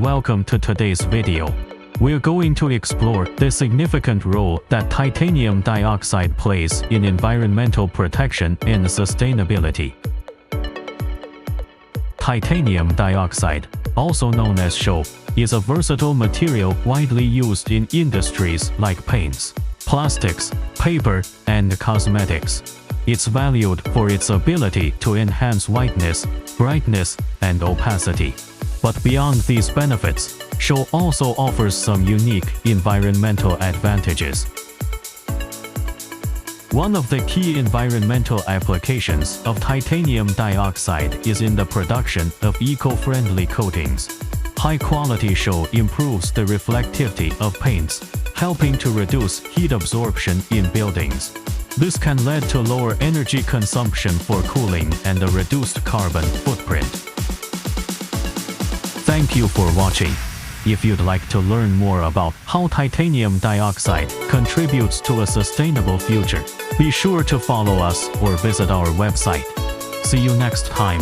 welcome to today's video. We're going to explore the significant role that titanium dioxide plays in environmental protection and sustainability. Titanium dioxide, also known as SHO, is a versatile material widely used in industries like paints, plastics, paper, and cosmetics. It's valued for its ability to enhance whiteness, brightness, and opacity. But beyond these benefits, SHO also offers some unique environmental advantages. One of the key environmental applications of titanium dioxide is in the production of eco-friendly coatings. High-quality SHO improves the reflectivity of paints, helping to reduce heat absorption in buildings. This can lead to lower energy consumption for cooling and a reduced carbon footprint. Thank you for watching. If you'd like to learn more about how titanium dioxide contributes to a sustainable future, be sure to follow us or visit our website. See you next time.